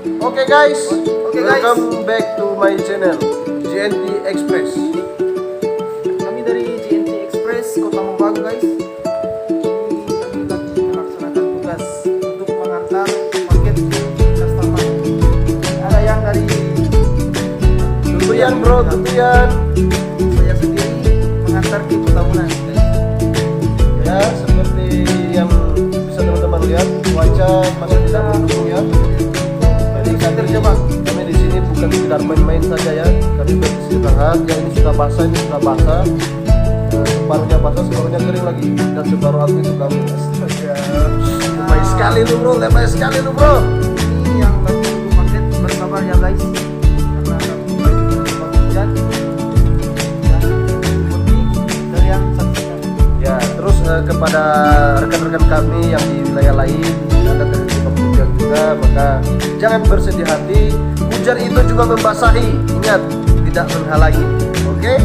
Oke guys, welcome back to my channel JNT Express. Kami dari JNT Express Kota Mobagu guys. Kami lagi melaksanakan tugas untuk mengantar paket customer. Ada yang dari Tupian bro, tupian. saya sendiri mengantar ke Petamburan guys. Ya, seperti yang bisa teman-teman lihat, cuaca masih tidak mendukung ya. Jadi kami di sini bukan sekedar main-main saja ya. Kami beristirahat. Yang ini sudah basah, ini sudah basah. Separuhnya basah, separuhnya kering lagi. Dan separuh aku itu kami. Astaga. Lebay sekali lu bro, lebay sekali lu bro. Ini yang lagi tunggu paket bersabar ya guys. Karena kami lagi bersama hujan. Ya, seperti kalian saksikan. Ya, terus kepada rekan-rekan kami yang di wilayah lain ada terjadi hujan juga, maka jangan bersedih hati. Hujan itu juga membasahi. Ingat, tidak menghalangi. Oke?